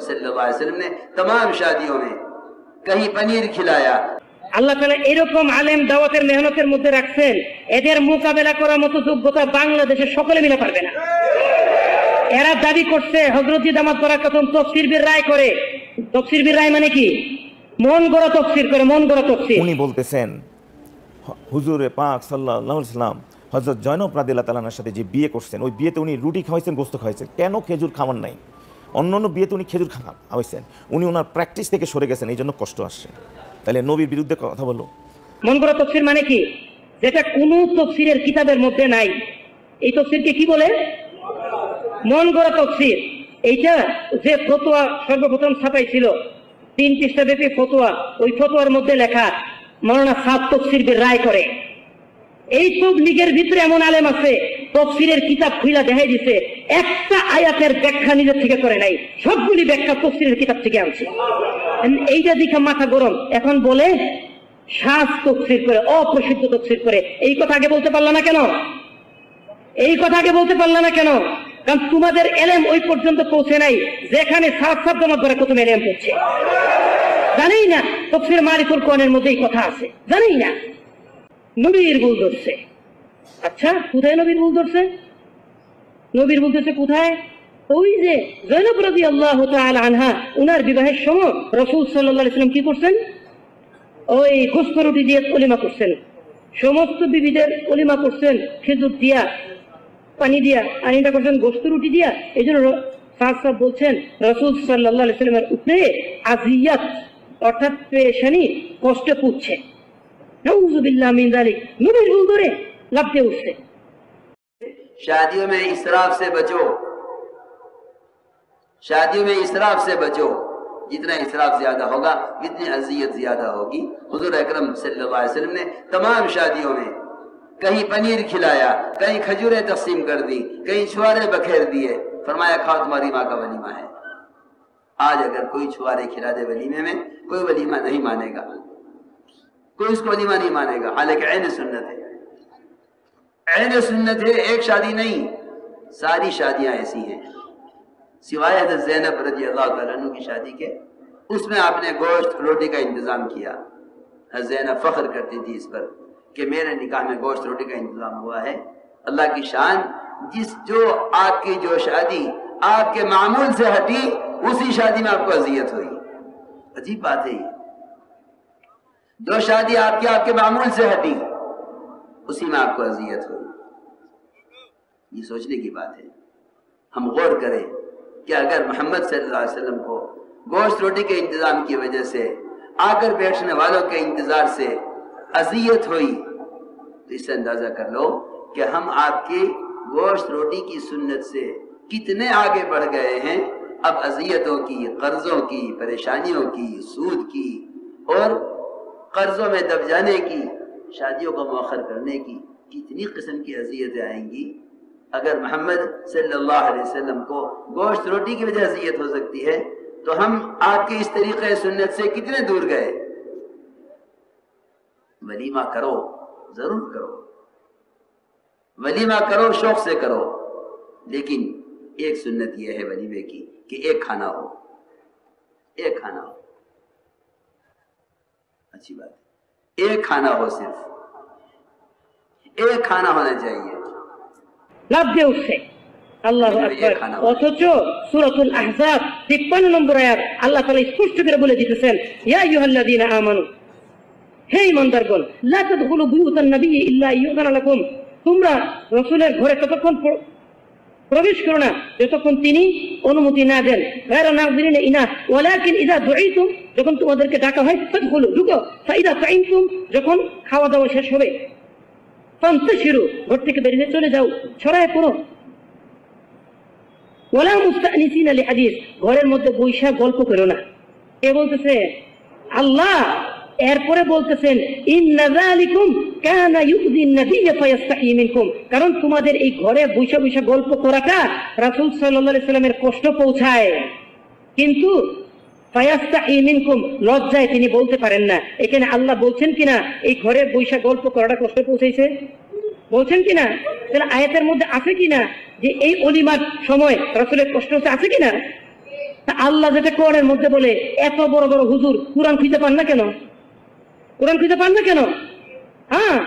सल्लल्लाहु अलैहि वसल्लम ने तमाम शादियों में कहीं पनीर खिलाया। আল্লাহ তাআলা এরকম আলেম দাওয়াতের মেহনতের মধ্যে রাখছেন, এদের মোকাবেলা করার মতো যোগ্যতা বাংলাদেশের সকলে মিলে পারবে না। এরা দাবি করছে হযরত দামাত বরাকাতুম তাফসীর বির রায় করে। তাফসীর বির রায় মানে কি? মন গড়া তাফসীর করে, মন গড়া তাফসীর। উনি বলতেছেন হুজুরে পাক সাল্লাল্লাহু আলাইহি ওয়াসাল্লাম হযরত জয়নব রাদিয়াল্লাহু তাআলার সাথে যে বিয়ে করছেন, ওই বিয়েতে উনি রুটি খাওয়াইছেন, গোশত খাওয়াইছেন, কেন খেজুর খাওয়ান নাই? অন্য বিয়েতে উনি খেজুর খাওয়াইছেন, উনি ওনার প্র্যাকটিস থেকে সরে গেছেন, এই জন্য কষ্ট আসছে। তাহলে নবীর বিরুদ্ধে কথা বলো। মন গড়া তাফসীর মানে কি? যেটা কোন তাফসীরের কিতাবের মধ্যে নাই, এই তাফসীরকে কি বলে? মন গড়া তাফসীর। এইটা যে ফতোয়া সর্বপ্রথম ছাপাইছিল 3 পৃষ্ঠা ব্যাপী ফতোয়া, ওই ফতোয়ার মধ্যে লেখা মাওলানা সাদ তাফসীর বির রায় করে। এই তাবলীগের ভিতরে এমন আলেম আছে তাফসীরের কিতাব খুলে দেখাই দিছে, একটা আয়াতের ব্যাখ্যা নিজে থেকে করে নাই, সবগুলি ব্যাখ্যা তাফসীরের কিতাব থেকে আনছে। এইটা দেখে মাথা গরম। এখন বলে শাজ তাফসীর করে, অপ্রসিদ্ধ তাফসীর করে। এই কথা আগে বলতে পারলা না কেন? এই কথা আগে বলতে পারলা না কেন? কারণ তোমাদের এলেম ওই পর্যন্ত পৌঁছে নাই যেখানে সাত সাত জমা করে কত এলেম পড়ছে। জানেই না তাফসীর মারিফুল কোরআনের মধ্যে এই কথা আছে, জানেই না। নবীর ভুল ধরছে। আচ্ছা, কোথায় নবীর ভুল ধরছে? নবীর ভুল ধরছে কোথায়? ওই যে জয়নব রাদিয়াল্লাহু তাআলা আনহা, উনার বিবাহের সময় রাসূল সাল্লাল্লাহু আলাইহি ওয়াসাল্লাম কি করছেন? ওই গোশত রুটি দিয়ে ওলিমা করছেন। সমস্ত বিবিদের ওলিমা করছেন খেজুর দিয়া, পানি দিয়া, আর এটা করছেন গোশত রুটি দিয়া। এই জন্য সাহাব বলছেন রাসূল সাল্লাল্লাহু আলাইহি ওয়াসাল্লামের উপরে আজিয়াত অর্থাৎ পেরেশানি, কষ্ট পুচ্ছে। নাউযুবিল্লাহ মিন যালিক। নবীর ভুল ধরে লাভ দিয়ে উঠছে। शादियों में इसराफ से बचो, शादियों में इसराफ से बचो। जितना इसराफ ज्यादा होगा इतनी अजियत ज्यादा होगी। हुजूर अकरम सल्लल्लाहु अलैहि वसल्लम ने तमाम शादियों में कहीं पनीर खिलाया, कहीं खजूरें तकसीम कर दी, कहीं छुआरे बखेर दिए, फरमाया खाओ तुम्हारी माँ का वलीमा है। आज अगर कोई छुआरे खिला दे वलीमे में, कोई वलीमा नहीं मानेगा, कोई उसको वलीमा नहीं मानेगा। हालांकि ऐन सुन्नत है, ऐन सुन्नत है। एक शादी नहीं, सारी शादियां ऐसी हैं सिवाय हज़रत ज़ैनब रज़ियल्लाहु तआला अन्हा की शादी के। उसमें आपने गोश्त रोटी का इंतजाम किया। हज़रत ज़ैनब फख्र करती थी इस पर कि मेरे निकाह में गोश्त रोटी का इंतजाम हुआ है। अल्लाह की शान, जो आपकी जो शादी आपके मामूल से हटी, उसी शादी में आपको अजियत हुई। अजीब बात है ये। जो शादी आपके मामूल से हटी, उसी में आपको अजियत हुई। ये सोचने की बात है। हम गौर करें कि अगर मोहम्मद सल्लल्लाहु अलैहि वसल्लम को गोश्त रोटी के इंतजाम की वजह से, आकर बैठने वालों के इंतजार से अजियत हुई, तो इससे अंदाजा कर लो कि हम आपकी गोश्त रोटी की सुन्नत से कितने आगे बढ़ गए हैं। अब अजियतों की, कर्जों की, परेशानियों की, सूद की और कर्जों में दब जाने की, शादियों को मौखर करने की कितनी किस्म की अजियतें आएंगी। अगर मोहम्मद सल्लल्लाहु अलैहि वसल्लम को गोश्त रोटी की वजह अजियत हो सकती है, तो हम आपके इस तरीके सुन्नत से कितने दूर गए। वलीमा करो, जरूर करो, वलीमा करो, शौक से करो, लेकिन एक सुन्नत यह है वलीमे की कि एक खाना हो, एक खाना हो। अच्छी बात है, एक खाना हो, सिर्फ एक खाना होना चाहिए। লাভ দিয়ে উঠছে। আল্লাহু আকবার। অথচ সূরাতুল আহজাব 53 নম্বর আয়াত আল্লাহ তাআলা স্পষ্ট করে বলে দিতেছেন, ইয়া আইয়ুহাল্লাযীনা আমানু, হে ঈমানদারগণ, লা তাদখুলু বুয়ুতান নাবী ইল্লা ইউযানা লাকুম, তোমরা রাসূলের ঘরে ততক্ষণ প্রবেশ করো না যতক্ষণ তিনি অনুমতি না দেন। গায়রা নাযিরিনা ইনা ওয়ালাকিন ইযা দুঈতুম, যখন তোমাদেরকে ডাকা হয় ফাদখুলু, ঢুকো। ফাইদা তাইমতুম, যখন খাওয়া দাওয়া শেষ হবে, ফান্তাশিরু, ঘর থেকে বেরিয়ে চলে যাও, ছড়ায় পড়ো। ওয়ালা মুস্তানিসিনা লিহাদিস, ঘরের মধ্যে বৈশা গল্প করো না। এ বলতেছে আল্লাহ। এরপরে বলতেছেন ইন্না যালিকুম কানা ইউযিন নাবিয়্যা ফায়াস্তাহি মিনকুম, কারণ তোমাদের এই ঘরে বৈশা বৈশা গল্প করাটা রাসূল সাল্লাল্লাহু আলাইহি সাল্লামের কষ্ট পৌঁছায়, কিন্তু ফায়াস্তাহি মিনকুম, লজ্জায় তিনি বলতে পারেন না। এখানে আল্লাহ বলছেন কিনা এই ঘরে বৈশা গল্প করাটা কষ্ট পৌঁছাইছে? বলছেন কিনা? তাহলে আয়াতের মধ্যে আছে কিনা যে এই অলিমার সময় রাসূলের কষ্ট হচ্ছে? আছে কিনা? আল্লাহ যেটা কোরআনের মধ্যে বলে, এত বড় বড় হুজুর কোরআন খুঁজে পান না কেন? কোরআন খুঁজে পান না কেন? হ্যাঁ,